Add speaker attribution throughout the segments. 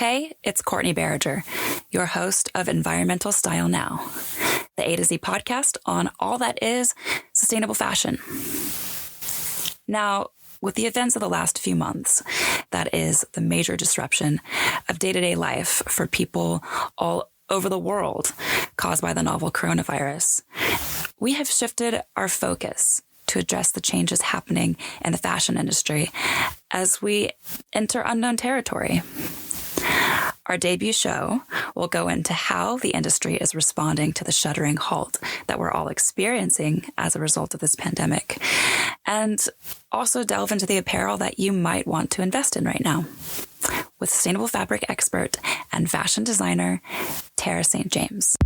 Speaker 1: Hey, it's Courtney Barriger, your host of Environmental Style Now, the A to Z podcast on all that is sustainable fashion. Now, with the events of the last few months, that is the major disruption of day-to-day life for people all over the world caused by the novel coronavirus, we have shifted our focus to address the changes happening in the fashion industry as we enter unknown territory. Our debut show will go into how the industry is responding to the shuddering halt that we're all experiencing as a result of this pandemic, and also delve into the apparel that you might want to invest in right now with sustainable fabric expert and fashion designer Tara St. James.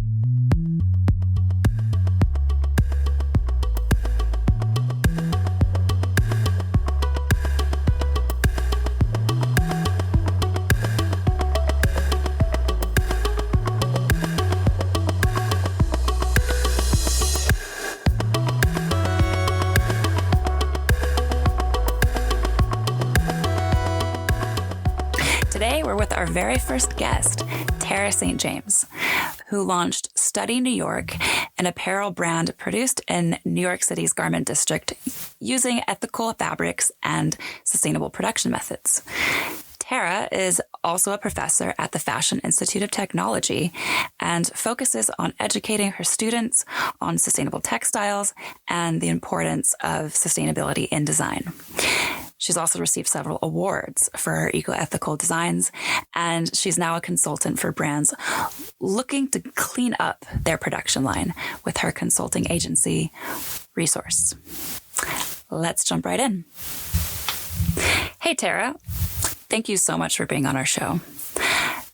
Speaker 1: Today, we're with our very first guest, Tara St. James, who launched Study New York, an apparel brand produced in New York City's garment district using ethical fabrics and sustainable production methods. Tara is also a professor at the Fashion Institute of Technology and focuses on educating her students on sustainable textiles and the importance of sustainability in design. She's also received several awards for her eco-ethical designs, and she's now a consultant for brands looking to clean up their production line with her consulting agency, Resource. Let's jump right in. Hey, Tara. Thank you so much for being on our show.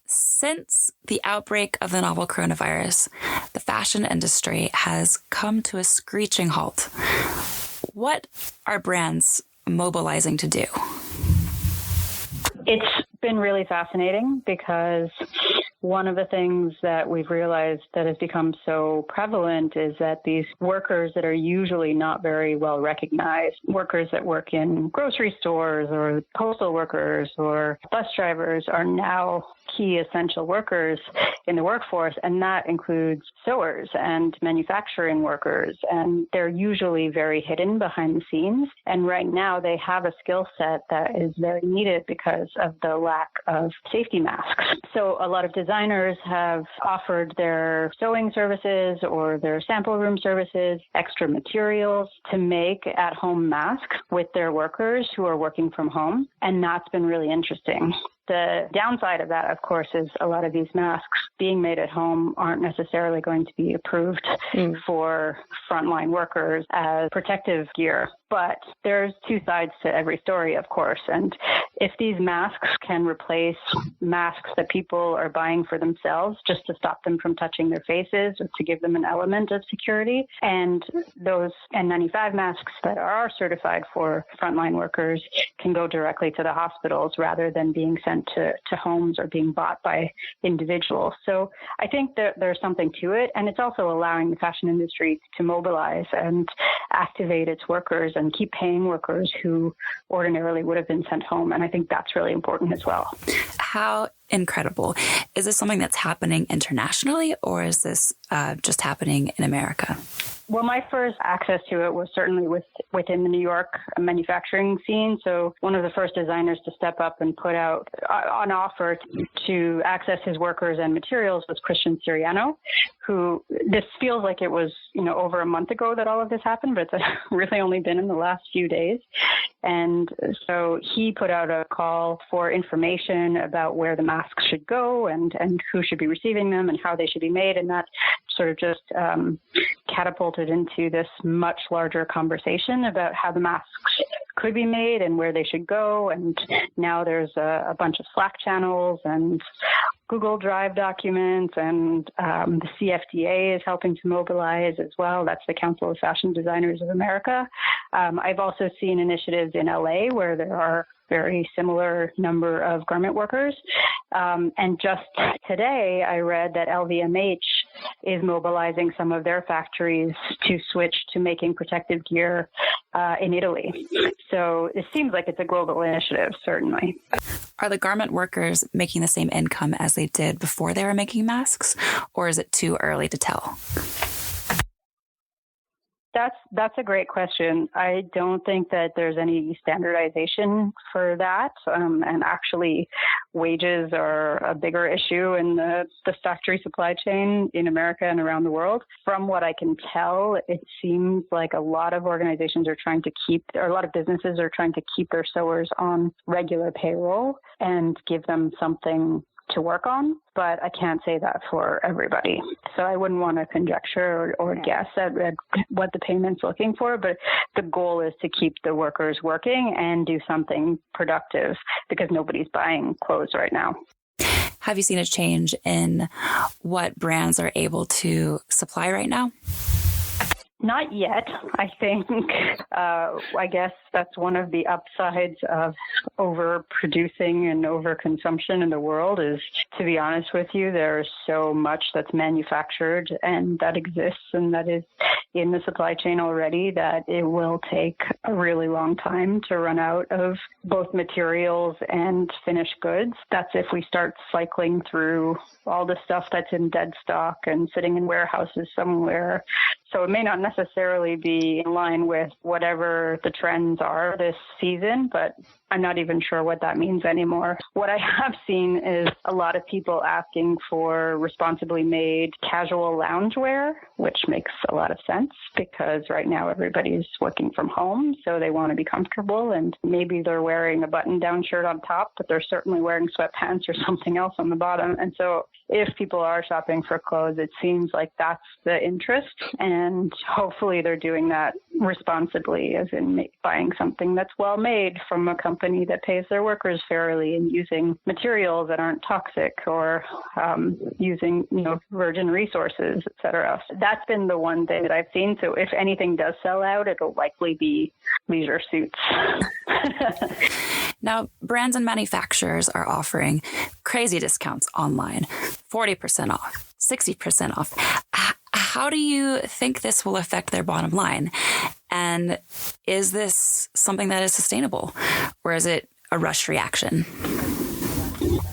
Speaker 1: Since the outbreak of the novel coronavirus, the fashion industry has come to a screeching halt. What are brands mobilizing to do?
Speaker 2: It's been really fascinating because one of the things that we've realized that has become so prevalent is that these workers that are usually not very well recognized, workers that work in grocery stores or postal workers or bus drivers, are now key essential workers in the workforce, and that includes sewers and manufacturing workers, and they're usually very hidden behind the scenes. And right now they have a skill set that is very needed because of the lack of safety masks. So a lot of designers have offered their sewing services or their sample room services, extra materials to make at-home masks with their workers who are working from home, and that's been really interesting. The downside of that, of course, is a lot of these masks being made at home aren't necessarily going to be approved for frontline workers as protective gear. But there's two sides to every story, of course. And if these masks can replace masks that people are buying for themselves just to stop them from touching their faces or to give them an element of security, and those N95 masks that are certified for frontline workers can go directly to the hospitals rather than being sent to homes or being bought by individuals. So I think that there's something to it. And it's also allowing the fashion industry to mobilize and activate its workers and keep paying workers who ordinarily would have been sent home. And I think that's really important as well.
Speaker 1: How incredible. Is this something that's happening internationally, or is this just happening in America?
Speaker 2: Well, my first access to it was certainly within the New York manufacturing scene. So one of the first designers to step up and put out an offer to access his workers and materials was Christian Siriano, who, this feels like it was, over a month ago that all of this happened, but it's really only been in the last few days. And so he put out a call for information about where the masks should go and who should be receiving them and how they should be made. And that sort of just catapulted into this much larger conversation about how the masks could be made and where they should go. And now there's a bunch of Slack channels and Google Drive documents, and the CFDA is helping to mobilize as well. That's the Council of Fashion Designers of America. I've also seen initiatives in LA where there are very similar number of garment workers. And just today, I read that LVMH is mobilizing some of their factories to switch to making protective gear in Italy. So it seems like it's a global initiative, certainly.
Speaker 1: Are the garment workers making the same income as they did before they were making masks, or is it too early to tell?
Speaker 2: That's a great question. I don't think that there's any standardization for that. And actually, wages are a bigger issue in the factory supply chain in America and around the world. From what I can tell, it seems like a lot of organizations are trying to a lot of businesses are trying to keep their sewers on regular payroll and give them something to work on, but I can't say that for everybody. So I wouldn't want to conjecture or guess at what the payment's looking for, but the goal is to keep the workers working and do something productive because nobody's buying clothes right now.
Speaker 1: Have you seen a change in what brands are able to supply right now?
Speaker 2: Not yet. I think, I guess that's one of the upsides of overproducing and overconsumption in the world is, to be honest with you, there's so much that's manufactured and that exists and that is in the supply chain already that it will take a really long time to run out of both materials and finished goods. That's if we start cycling through all the stuff that's in dead stock and sitting in warehouses somewhere. So it may not necessarily be in line with whatever the trends are this season, but I'm not even sure what that means anymore. What I have seen is a lot of people asking for responsibly made casual loungewear, which makes a lot of sense because right now everybody's working from home, so they want to be comfortable and maybe they're wearing a button-down shirt on top, but they're certainly wearing sweatpants or something else on the bottom. And so if people are shopping for clothes, it seems like that's the interest. And hopefully they're doing that responsibly, as in buying something that's well made from a company that pays their workers fairly and using materials that aren't toxic or using, virgin resources, et cetera. That's been the one thing that I've seen. So if anything does sell out, it'll likely be leisure suits.
Speaker 1: Now, brands and manufacturers are offering crazy discounts online, 40% off, 60% off. How do you think this will affect their bottom line? And is this something that is sustainable, or is it a rush reaction?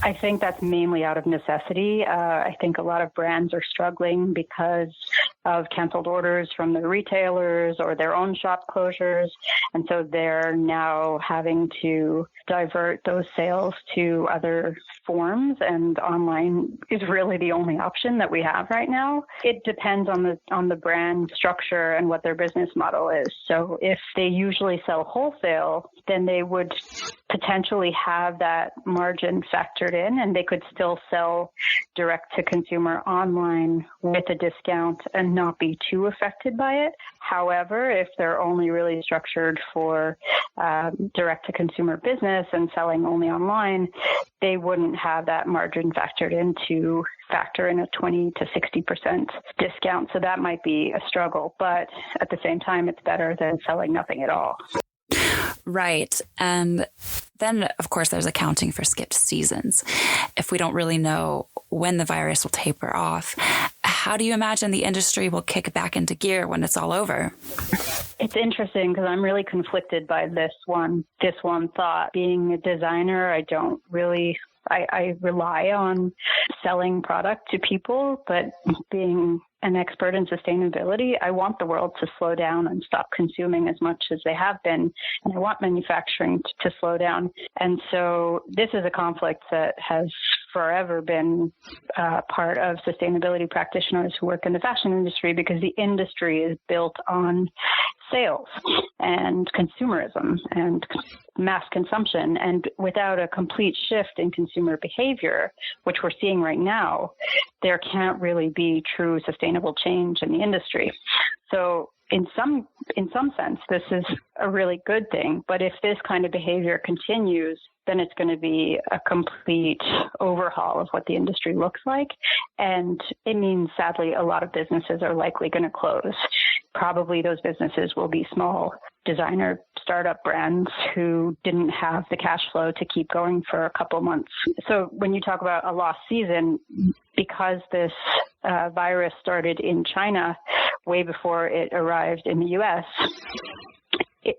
Speaker 2: I think that's mainly out of necessity. I think a lot of brands are struggling because of canceled orders from the retailers or their own shop closures. And so they're now having to divert those sales to other forms, and online is really the only option that we have right now. It depends on the brand structure and what their business model is. So if they usually sell wholesale, then they would potentially have that margin factored in, and they could still sell direct to consumer online with a discount and not be too affected by it. However, if they're only really structured for direct to consumer business and selling only online, they wouldn't have that margin factored in to factor in a 20 to 60% discount. So that might be a struggle, but at the same time, it's better than selling nothing at all.
Speaker 1: Right. And then, of course, there's accounting for skipped seasons. If we don't really know when the virus will taper off, how do you imagine the industry will kick back into gear when it's all over?
Speaker 2: It's interesting because I'm really conflicted by this one thought. Being a designer, I rely on selling product to people, but being an expert in sustainability, I want the world to slow down and stop consuming as much as they have been. And I want manufacturing to slow down. And so this is a conflict that has forever been part of sustainability practitioners who work in the fashion industry, because the industry is built on sales and consumerism and mass consumption. And without a complete shift in consumer behavior, which we're seeing right now, there can't really be true sustainable change in the industry. So in some sense, this is a really good thing. But if this kind of behavior continues, then it's going to be a complete overhaul of what the industry looks like. And it means, sadly, a lot of businesses are likely going to close. Probably those businesses will be small designer startup brands who didn't have the cash flow to keep going for a couple months. So when you talk about a lost season, because this virus started in China way before it arrived in the U.S.,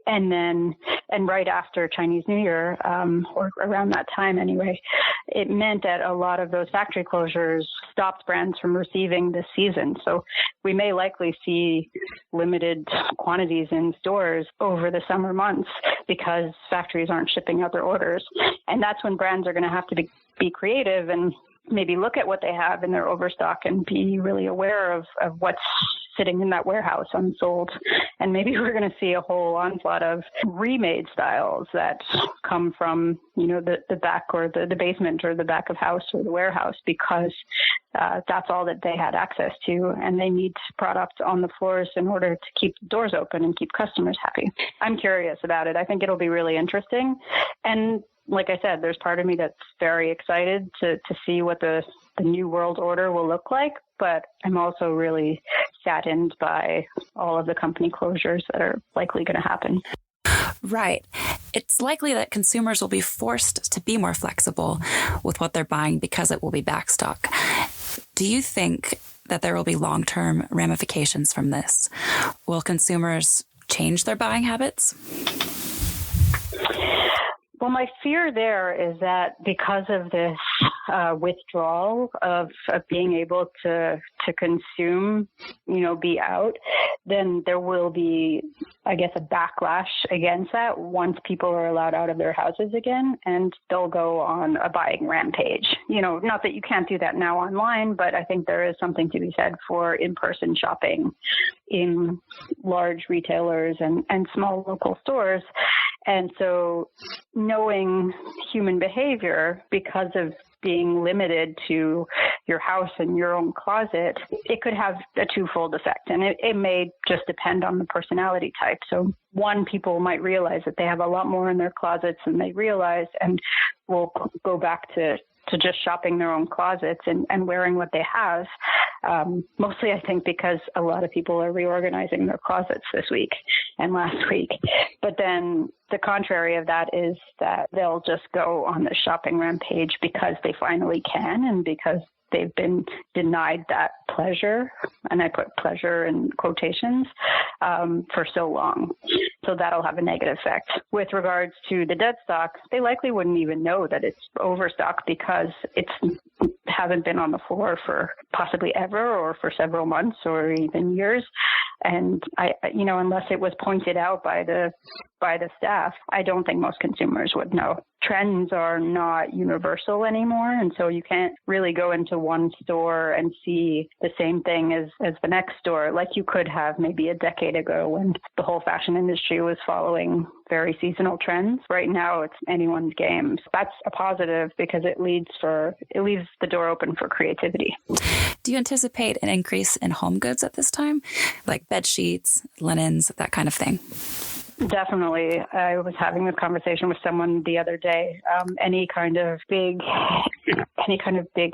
Speaker 2: And right after Chinese New Year, or around that time anyway, it meant that a lot of those factory closures stopped brands from receiving this season. So we may likely see limited quantities in stores over the summer months because factories aren't shipping out their orders. And that's when brands are going to have to be creative and maybe look at what they have in their overstock and be really aware of what's sitting in that warehouse unsold. And maybe we're going to see a whole onslaught of remade styles that come from, the back or the basement or the back of house or the warehouse because that's all that they had access to. And they need product on the floors in order to keep the doors open and keep customers happy. I'm curious about it. I think it'll be really interesting. And like I said, there's part of me that's very excited to see what the new world order will look like, but I'm also really saddened by all of the company closures that are likely going to happen.
Speaker 1: Right. It's likely that consumers will be forced to be more flexible with what they're buying because it will be backstock. Do you think that there will be long-term ramifications from this? Will consumers change their buying habits?
Speaker 2: Well, my fear there is that because of this withdrawal of being able to consume, be out, then there will be, I guess, a backlash against that once people are allowed out of their houses again, and they'll go on a buying rampage. Not that you can't do that now online, but I think there is something to be said for in-person shopping in large retailers and small local stores. And so knowing human behavior, because of being limited to your house and your own closet, it could have a twofold effect. And it may just depend on the personality type. So one, people might realize that they have a lot more in their closets than they realize and will go back to just shopping their own closets and wearing what they have. Mostly, I think, because a lot of people are reorganizing their closets this week and last week. But then the contrary of that is that they'll just go on the shopping rampage because they finally can and because they've been denied that pleasure, and I put pleasure in quotations, for so long. So that'll have a negative effect. With regards to the dead stock, they likely wouldn't even know that it's overstock because it's hasn't been on the floor for possibly ever or for several months or even years. And unless it was pointed out by the staff, I don't think most consumers would know. Trends are not universal anymore, and so you can't really go into one store and see the same thing as the next store like you could have maybe a decade ago when the whole fashion industry was following very seasonal trends. Right now, it's anyone's game. So that's a positive because it leaves the door open for creativity.
Speaker 1: Do you anticipate an increase in home goods at this time, like bed sheets, linens, that kind of thing?
Speaker 2: Definitely. I was having this conversation with someone the other day. Any kind of big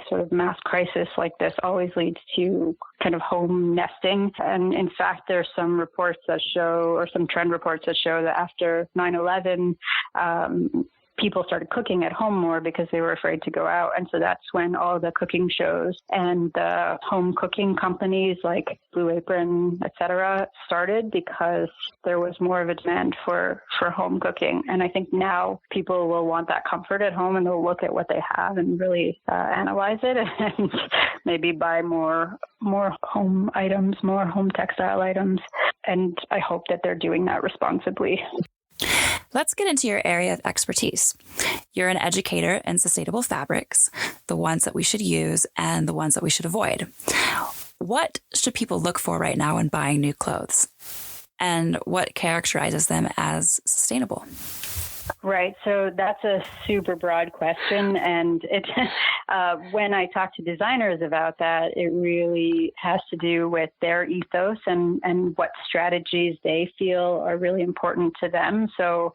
Speaker 2: sort of mass crisis like this always leads to kind of home nesting. And in fact, there's some reports that show, or some trend reports that show that after 9/11, people started cooking at home more because they were afraid to go out. And so that's when all the cooking shows and the home cooking companies like Blue Apron, et cetera, started because there was more of a demand for home cooking. And I think now people will want that comfort at home and they'll look at what they have and really analyze it and maybe buy more home items, more home textile items. And I hope that they're doing that responsibly.
Speaker 1: Let's get into your area of expertise. You're an educator in sustainable fabrics, the ones that we should use and the ones that we should avoid. What should people look for right now when buying new clothes? And what characterizes them as sustainable?
Speaker 2: Right. So that's a super broad question. And it, when I talk to designers about that, it really has to do with their ethos and what strategies they feel are really important to them. So,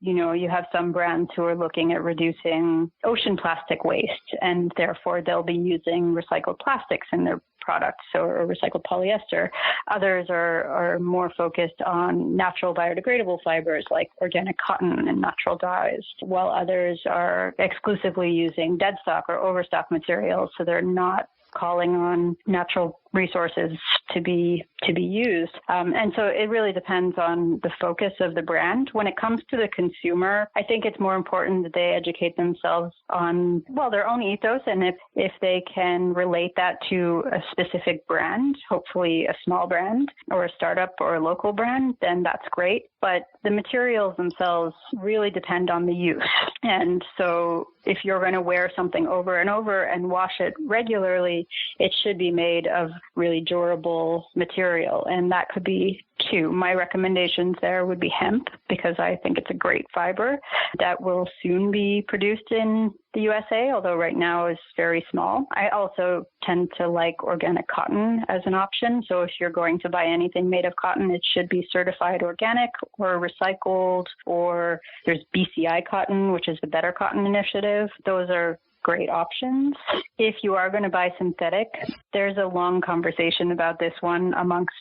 Speaker 2: you have some brands who are looking at reducing ocean plastic waste, and therefore they'll be using recycled plastics in their products or recycled polyester. Others are more focused on natural biodegradable fibers like organic cotton and natural dyes, while others are exclusively using dead stock or overstock materials. So they're not calling on natural resources to be used. And so it really depends on the focus of the brand. When it comes to the consumer, I think it's more important that they educate themselves on, their own ethos. And if they can relate that to a specific brand, hopefully a small brand or a startup or a local brand, then that's great. But the materials themselves really depend on the use. And so if you're going to wear something over and over and wash it regularly, it should be made of really durable material. And that could be two. My recommendations there would be hemp, because I think it's a great fiber that will soon be produced in the USA, although right now is very small. I also tend to like organic cotton as an option. So if you're going to buy anything made of cotton, it should be certified organic or recycled, or there's BCI cotton, which is the Better Cotton Initiative. Those are great options. If you are going to buy synthetic, there's a long conversation about this one amongst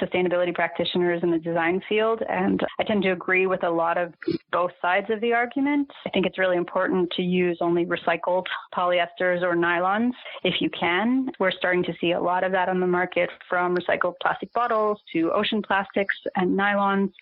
Speaker 2: sustainability practitioners in the design field. And I tend to agree with a lot of both sides of the argument. I think it's really important to use only recycled polyesters or nylons if you can. We're starting to see a lot of that on the market, from recycled plastic bottles to ocean plastics and nylons.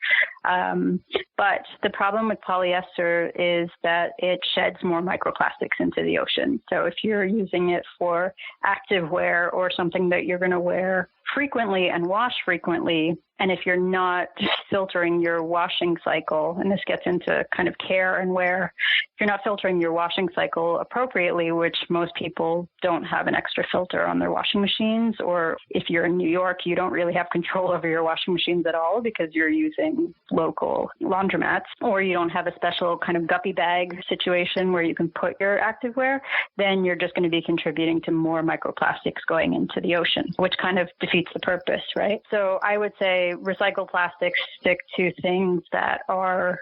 Speaker 2: But the problem with polyester is that it sheds more microplastics into the ocean. So if you're using it for active wear or something that you're going to wear frequently and wash frequently, and if you're not filtering your washing cycle, and this gets into kind of care and wear, if you're not filtering your washing cycle appropriately, which most people don't have an extra filter on their washing machines, or if you're in New York, you don't really have control over your washing machines at all because you're using local laundromats, or you don't have a special kind of guppy bag situation where you can put your activewear, then you're just going to be contributing to more microplastics going into the ocean, which kind of defeats the purpose, right? So I would say recycled plastics stick to things that are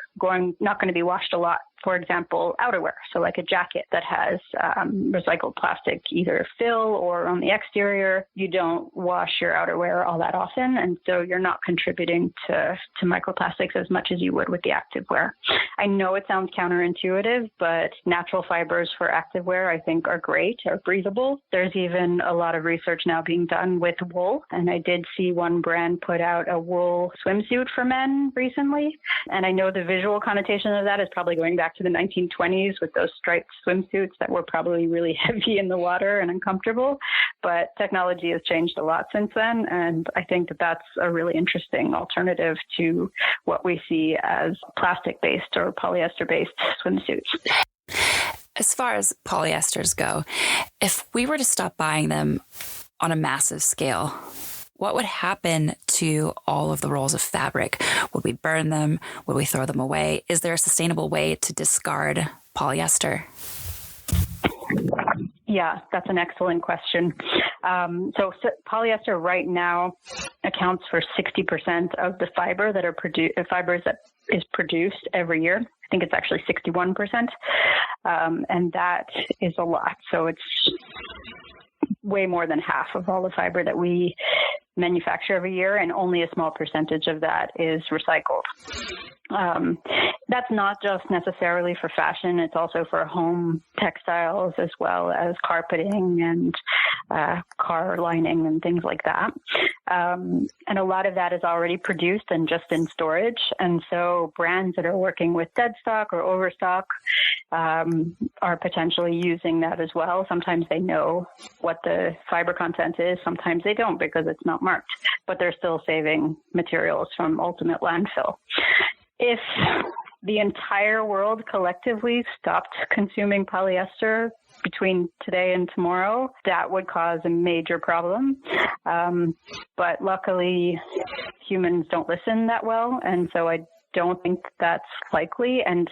Speaker 2: not going to be washed a lot. For example, outerwear. So like a jacket that has recycled plastic, either fill or on the exterior. You don't wash your outerwear all that often. And so you're not contributing to microplastics as much as you would with the activewear. I know it sounds counterintuitive, but natural fibers for activewear, I think, are great, are breathable. There's even a lot of research now being done with wool. And I did see one brand put out a wool swimsuit for men recently. And I know the visual connotation of that is probably going back to the 1920s with those striped swimsuits that were probably really heavy in the water and uncomfortable. But technology has changed a lot since then. And I think that that's a really interesting alternative to what we see as plastic-based or polyester-based swimsuits.
Speaker 1: As far as polyesters go, if we were to stop buying them on a massive scale, what would happen to all of the rolls of fabric? Would we burn them? Would we throw them away? Is there a sustainable way to discard polyester?
Speaker 2: Yeah, that's an excellent question. So polyester right now accounts for 60% of the fiber that are fibers that is produced every year. I think it's actually 61%, and that is a lot. So it's way more than half of all the fiber that we manufacture every year, and only a small percentage of that is recycled. That's not just necessarily for fashion. It's also for home textiles as well as carpeting and car lining and things like that. And a lot of that is already produced and just in storage. And so brands that are working with dead stock or overstock are potentially using that as well. Sometimes they know what the fiber content is. Sometimes they don't because it's not marked, but they're still saving materials from ultimate landfill. If the entire world collectively stopped consuming polyester between today and tomorrow, that would cause a major problem. But luckily, humans don't listen that well, and so I don't think that's likely. And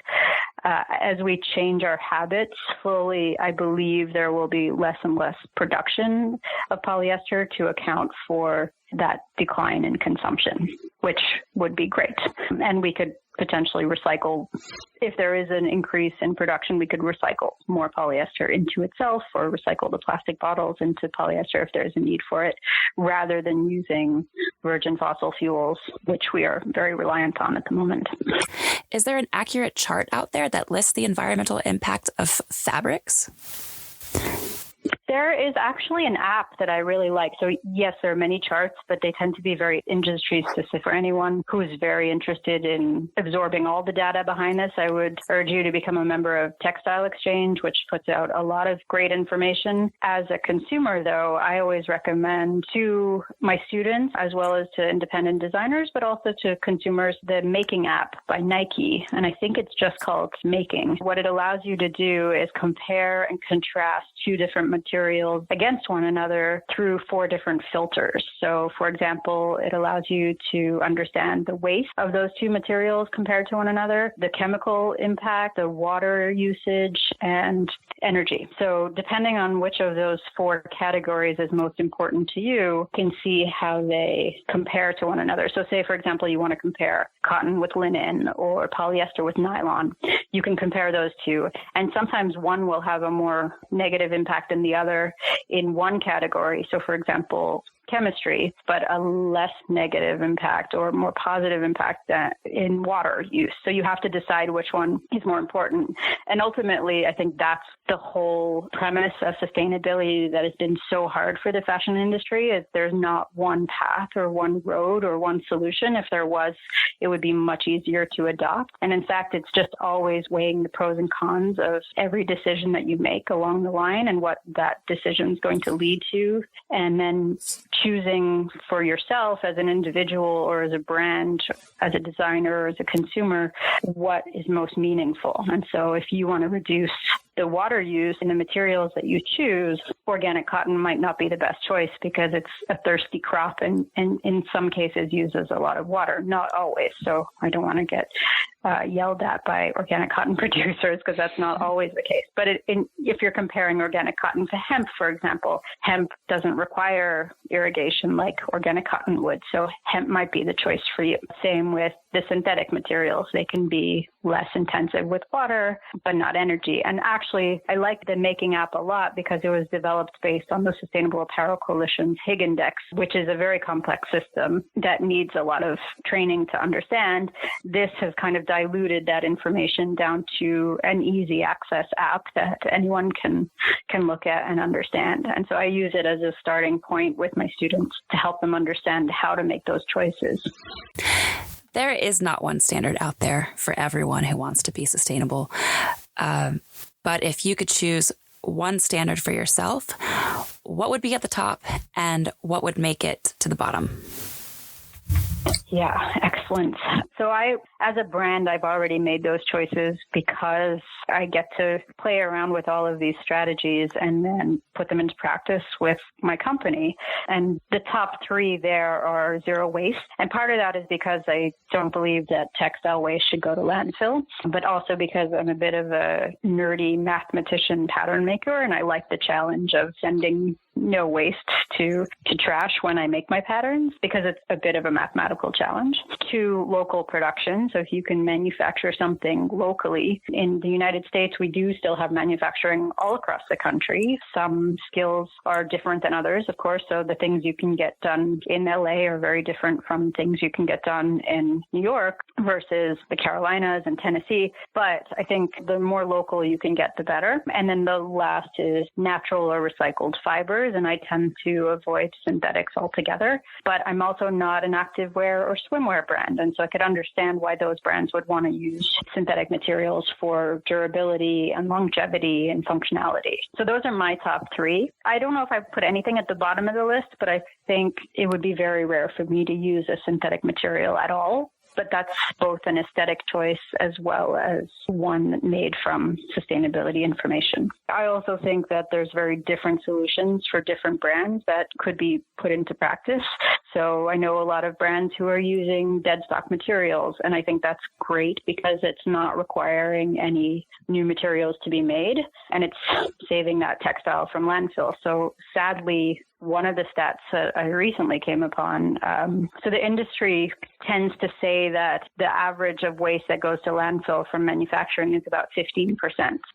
Speaker 2: as we change our habits slowly, I believe there will be less and less production of polyester to account for that decline in consumption, which would be great. And we could potentially recycle, if there is an increase in production, we could recycle more polyester into itself, or recycle the plastic bottles into polyester if there's a need for it, rather than using virgin fossil fuels, which we are very reliant on at the moment.
Speaker 1: Is there an accurate chart out there that lists the environmental impact of fabrics?
Speaker 2: There is actually an app that I really like. So yes, there are many charts, but they tend to be very industry specific. For anyone who is very interested in absorbing all the data behind this, I would urge you to become a member of Textile Exchange, which puts out a lot of great information. As a consumer, though, I always recommend to my students as well as to independent designers, but also to consumers, the Making app by Nike. And I think it's just called Making. What it allows you to do is compare and contrast two different materials against one another through 4 different filters. So, for example, it allows you to understand the weight of those two materials compared to one another, the chemical impact, the water usage, and energy. So, depending on which of those 4 categories is most important to you, you can see how they compare to one another. So, say, for example, you want to compare cotton with linen or polyester with nylon. You can compare those two. And sometimes one will have a more negative impact than the other in one category. So, for example, chemistry, but a less negative impact or more positive impact in water use. So you have to decide which one is more important. And ultimately, I think that's the whole premise of sustainability that has been so hard for the fashion industry, is there's not one path or one road or one solution. If there was, it would be much easier to adopt. And in fact, it's just always weighing the pros and cons of every decision that you make along the line and what that decision is going to lead to. And then choosing for yourself as an individual or as a brand, as a designer or as a consumer, what is most meaningful. And so if you want to reduce the water use in the materials that you choose, organic cotton might not be the best choice because it's a thirsty crop and in some cases uses a lot of water, not always. So I don't want to get yelled at by organic cotton producers because that's not always the case. But if you're comparing organic cotton to hemp, for example, hemp doesn't require irrigation like organic cotton would. So hemp might be the choice for you. Same with the synthetic materials. They can be less intensive with water, but not energy. And actually, I like the Making app a lot because it was developed based on the Sustainable Apparel Coalition's Higg Index, which is a very complex system that needs a lot of training to understand. This has kind of diluted that information down to an easy access app that anyone can look at and understand. And so I use it as a starting point with my students to help them understand how to make those choices.
Speaker 1: There is not one standard out there for everyone who wants to be sustainable. But if you could choose one standard for yourself, what would be at the top and what would make it to the bottom?
Speaker 2: Yeah, excellent. So as a brand, I've already made those choices because I get to play around with all of these strategies and then put them into practice with my company. And the top 3 there are zero waste. And part of that is because I don't believe that textile waste should go to landfill, but also because I'm a bit of a nerdy mathematician pattern maker, and I like the challenge of sending no waste to trash when I make my patterns because it's a bit of a mathematical challenge. To local production. So if you can manufacture something locally. In the United States, we do still have manufacturing all across the country. Some skills are different than others, of course. So the things you can get done in LA are very different from things you can get done in New York versus the Carolinas and Tennessee. But I think the more local you can get, the better. And then the last is natural or recycled fibers. And I tend to avoid synthetics altogether. But I'm also not an activewear or swimwear brand. And so I could understand why those brands would want to use synthetic materials for durability and longevity and functionality. So those are my top 3. I don't know if I've put anything at the bottom of the list, but I think it would be very rare for me to use a synthetic material at all. But that's both an aesthetic choice as well as one made from sustainability information. I also think that there's very different solutions for different brands that could be put into practice. So I know a lot of brands who are using dead stock materials, and I think that's great because it's not requiring any new materials to be made, and it's saving that textile from landfill. So sadly, one of the stats that I recently came upon. So the industry tends to say that the average of waste that goes to landfill from manufacturing is about 15%.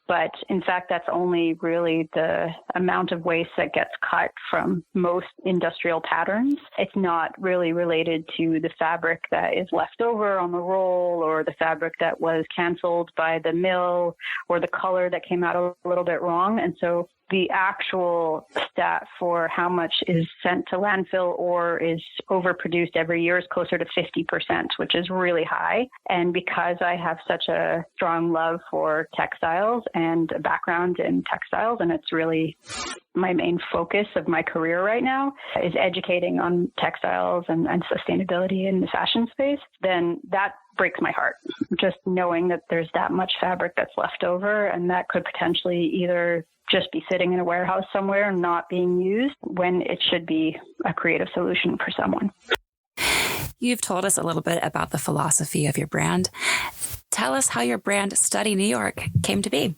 Speaker 2: But in fact, that's only really the amount of waste that gets cut from most industrial patterns. It's not really related to the fabric that is left over on the roll, or the fabric that was canceled by the mill, or the color that came out a little bit wrong. And so the actual stat for how much is sent to landfill or is overproduced every year is closer to 50%, which is really high. And because I have such a strong love for textiles and a background in textiles, and it's really my main focus of my career right now is educating on textiles and sustainability in the fashion space, then that breaks my heart. Just knowing that there's that much fabric that's left over, and that could potentially either just be sitting in a warehouse somewhere and not being used when it should be a creative solution for someone.
Speaker 1: You've told us a little bit about the philosophy of your brand. Tell us how your brand Study New York came to be.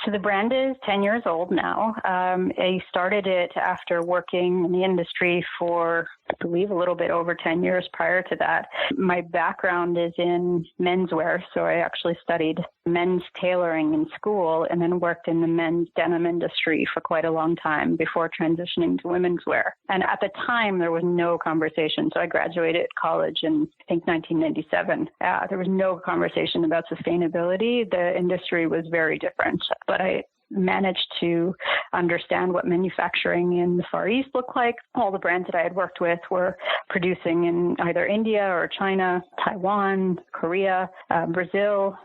Speaker 2: So the brand is 10 years old now. I started it after working in the industry for, I believe, a little bit over 10 years prior to that. My background is in menswear, so I actually studied men's tailoring in school and then worked in the men's denim industry for quite a long time before transitioning to women's wear. And at the time, there was no conversation. So I graduated college in, I think, 1997. There was no conversation about sustainability. The industry was very different. But I managed to understand what manufacturing in the Far East looked like. All the brands that I had worked with were producing in either India or China, Taiwan, Korea, Brazil,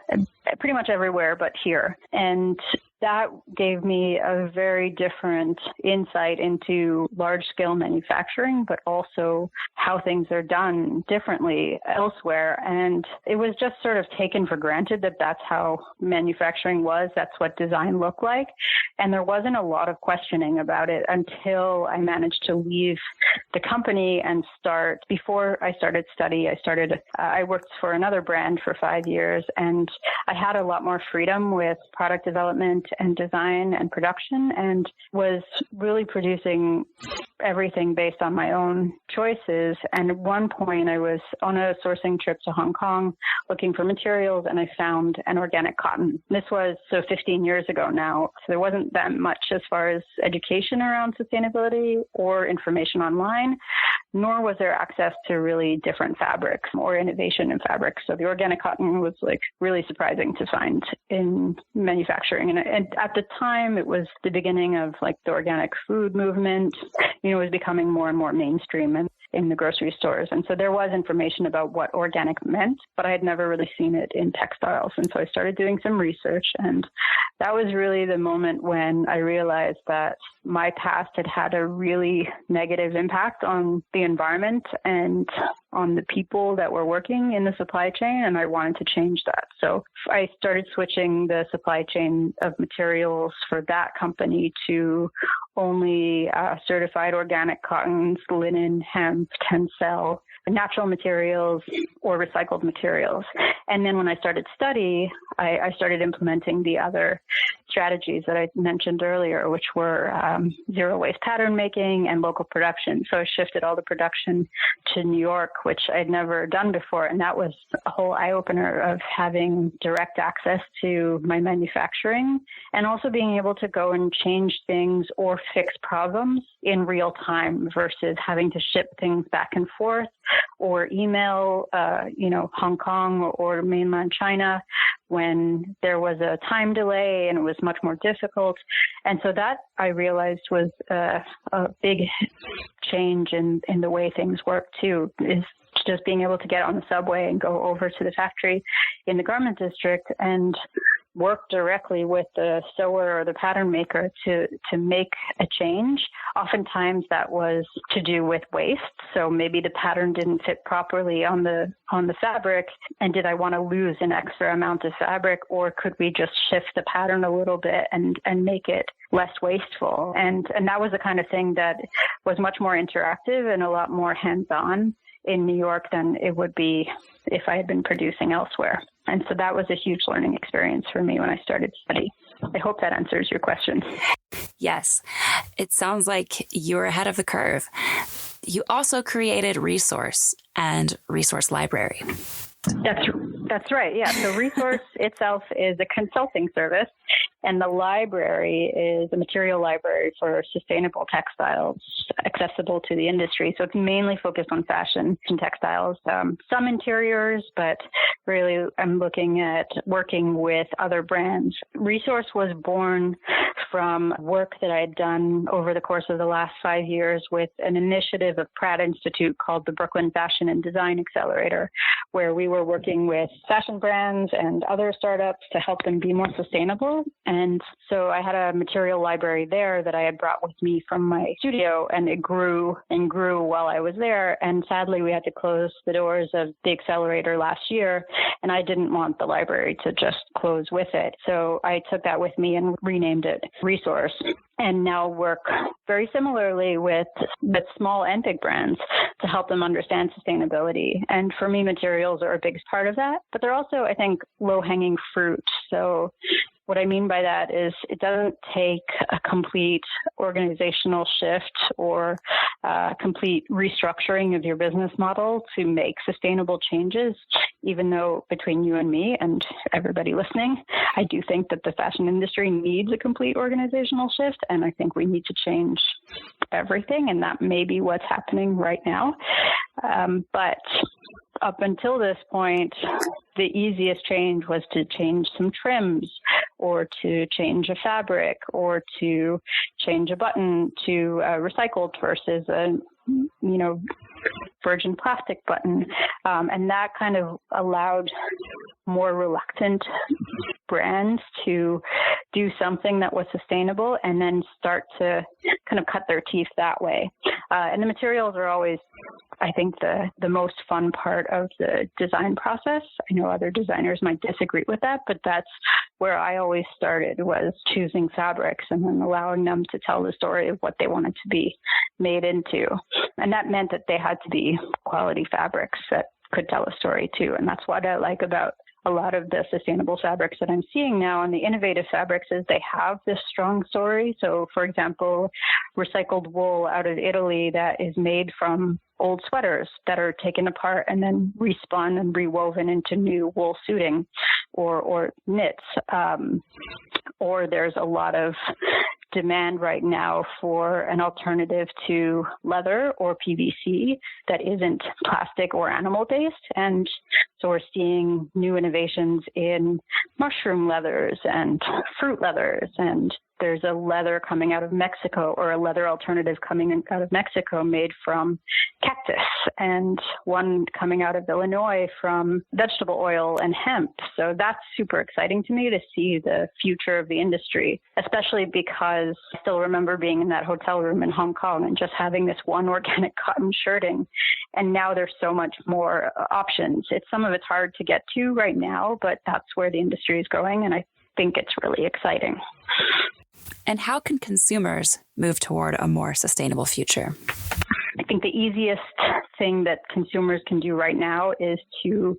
Speaker 2: pretty much everywhere but here. And that gave me a very different insight into large-scale manufacturing, but also how things are done differently elsewhere. And it was just sort of taken for granted that that's how manufacturing was. That's what design looked like. And there wasn't a lot of questioning about it until I managed to leave the company and start. Before I started Study, I worked for another brand for 5 years, and I had a lot more freedom with product development and design and production, and was really producing everything based on my own choices. And at one point I was on a sourcing trip to Hong Kong looking for materials, and I found an organic cotton. This was 15 years ago now. So there wasn't that much as far as education around sustainability or information online, nor was there access to really different fabrics or innovation in fabrics. So the organic cotton was really surprising to find in manufacturing. And at the time, it was the beginning of the organic food movement. It was becoming more and more mainstream in the grocery stores. And so there was information about what organic meant, but I had never really seen it in textiles. And so I started doing some research, and that was really the moment when I realized that my past had had a really negative impact on the environment and on the people that were working in the supply chain, and I wanted to change that. So I started switching the supply chain of materials for that company to only certified organic cottons, linen, hemp, tencel, natural materials, or recycled materials. And then when I started Study, I started implementing the other strategies that I mentioned earlier, which were zero waste pattern making and local production. So I shifted all the production to New York, which I'd never done before. And that was a whole eye-opener of having direct access to my manufacturing, and also being able to go and change things or fix problems in real time versus having to ship things back and forth or email, Hong Kong or mainland China when there was a time delay and it was much more difficult. And so that I realized was a big change in the way things work too, is just being able to get on the subway and go over to the factory in the garment district and work directly with the sewer or the pattern maker to make a change. Oftentimes that was to do with waste. So maybe the pattern didn't fit properly on the fabric, and did I want to lose an extra amount of fabric, or could we just shift the pattern a little bit and make it less wasteful? And that was the kind of thing that was much more interactive and a lot more hands-on in New York than it would be if I had been producing elsewhere. And so that was a huge learning experience for me when I started Study. I hope that answers your question.
Speaker 1: Yes, it sounds like you're ahead of the curve. You also created Resource and Resource Library.
Speaker 2: That's right. Yeah. So Resource itself is a consulting service, and the library is a material library for sustainable textiles accessible to the industry. So it's mainly focused on fashion and textiles, some interiors, but really I'm looking at working with other brands. Resource was born from work that I had done over the course of the last 5 years with an initiative of Pratt Institute called the Brooklyn Fashion and Design Accelerator, where we were working with fashion brands and other startups to help them be more sustainable. And so I had a material library there that I had brought with me from my studio, and it grew and grew while I was there. And sadly, we had to close the doors of the accelerator last year, and I didn't want the library to just close with it. So I took that with me and renamed it Resource, and now work very similarly with small and big brands to help them understand sustainability. And for me, materials are a big part of that, but they're also, I think, low-hanging fruit. So what I mean by that is it doesn't take a complete organizational shift or complete restructuring of your business model to make sustainable changes, even though between you and me and everybody listening, I do think that the fashion industry needs a complete organizational shift, and I think we need to change everything, and that may be what's happening right now. But up until this point, the easiest change was to change some trims or to change a fabric or to change a button to recycled versus a virgin plastic button. And that kind of allowed more reluctant brands to do something that was sustainable and then start to kind of cut their teeth that way. And the materials are always, I think, the most fun part of the design process. I know other designers might disagree with that, but that's where I always started, was choosing fabrics and then allowing them to tell the story of what they wanted to be made into. And that meant that they had to be quality fabrics that could tell a story too. And that's what I like about a lot of the sustainable fabrics that I'm seeing now, and the innovative fabrics, is they have this strong story. So, for example, recycled wool out of Italy that is made from old sweaters that are taken apart and then respun and rewoven into new wool suiting or knits. Or there's a lot of demand right now for an alternative to leather or PVC that isn't plastic or animal-based. And so we're seeing new innovations in mushroom leathers and fruit leathers, and there's a leather coming out of Mexico, or a leather alternative coming out of Mexico made from cactus, and one coming out of Illinois from vegetable oil and hemp. So that's super exciting to me to see the future of the industry, especially because I still remember being in that hotel room in Hong Kong and just having this one organic cotton shirting. And now there's so much more options. Some of it's hard to get to right now, but that's where the industry is going, and I think it's really exciting.
Speaker 1: And how can consumers move toward a more sustainable future?
Speaker 2: I think the easiest thing that consumers can do right now is to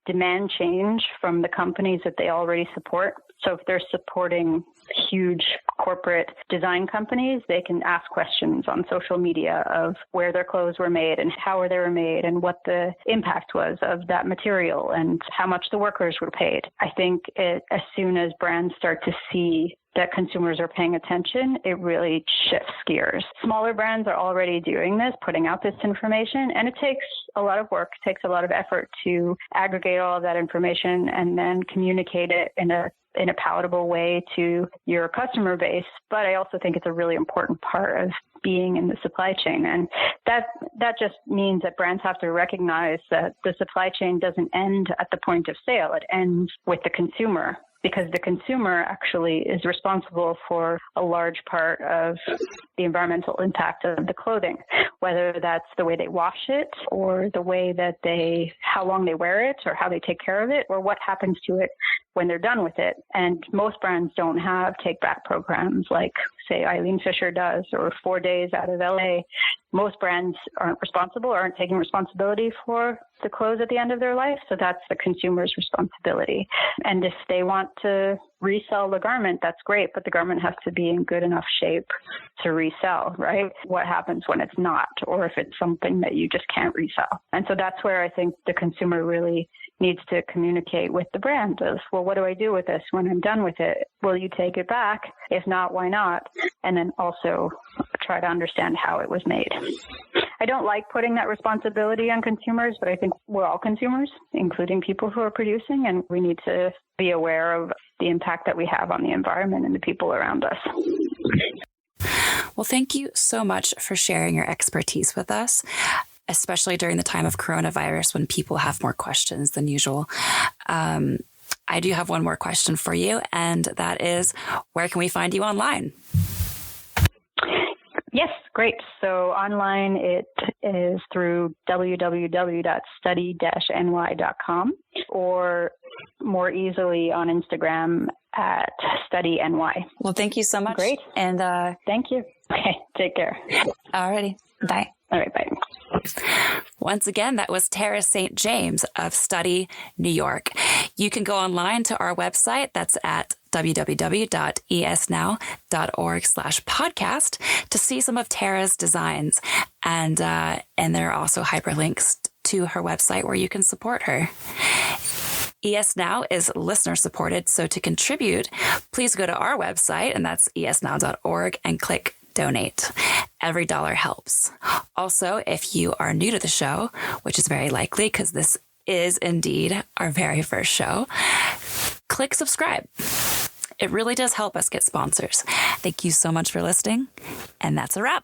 Speaker 2: demand change from the companies that they already support. So if they're supporting huge corporate design companies, they can ask questions on social media of where their clothes were made and how they were made and what the impact was of that material and how much the workers were paid. I think as soon as brands start to see that consumers are paying attention, it really shifts gears. Smaller brands are already doing this, putting out this information, and it takes a lot of work, takes a lot of effort to aggregate all of that information and then communicate it in a palatable way to your customer base. But I also think it's a really important part of being in the supply chain. And that just means that brands have to recognize that the supply chain doesn't end at the point of sale. It ends with the consumer, because the consumer actually is responsible for a large part of the environmental impact of the clothing, whether that's the way they wash it or the way that how long they wear it or how they take care of it or what happens to it when they're done with it. And most brands don't have take-back programs like, say, Eileen Fisher does, or 4 Days out of LA. Most brands aren't taking responsibility for the clothes at the end of their life. So that's the consumer's responsibility. And if they want to resell the garment, that's great, but the garment has to be in good enough shape to resell, right? What happens when it's not, or if it's something that you just can't resell? And so that's where I think the consumer really needs to communicate with the brand of, well, what do I do with this when I'm done with it? Will you take it back? If not, why not? And then also try to understand how it was made. I don't like putting that responsibility on consumers, but I think we're all consumers, including people who are producing, and we need to be aware of the impact that we have on the environment and the people around us.
Speaker 1: Well, thank you so much for sharing your expertise with us, especially during the time of coronavirus when people have more questions than usual. I do have one more question for you, and that is, where can we find you online?
Speaker 2: Yes, great. So online it is through www.study-ny.com, or more easily on Instagram at studyny.
Speaker 1: Well, thank you so much.
Speaker 2: Great.
Speaker 1: And
Speaker 2: thank you. Okay, take care.
Speaker 1: Alrighty. Bye.
Speaker 2: All right, bye.
Speaker 1: Once again, that was Tara St. James of Study New York. You can go online to our website. That's at www.esnow.org/podcast to see some of Tara's designs. And there are also hyperlinks to her website where you can support her. ES Now is listener supported. So to contribute, please go to our website, and that's esnow.org, and click donate. Every dollar helps. Also, if you are new to the show, which is very likely because this is indeed our very first show, click subscribe. It really does help us get sponsors. Thank you so much for listening. And that's a wrap.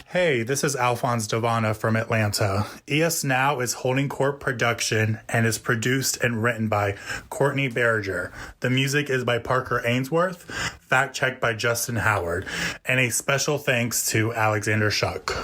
Speaker 3: Hey, this is Alphonse Davana from Atlanta. ES Now is holding court production and is produced and written by Courtney Berger. The music is by Parker Ainsworth, fact checked by Justin Howard, and a special thanks to Alexander Shuck.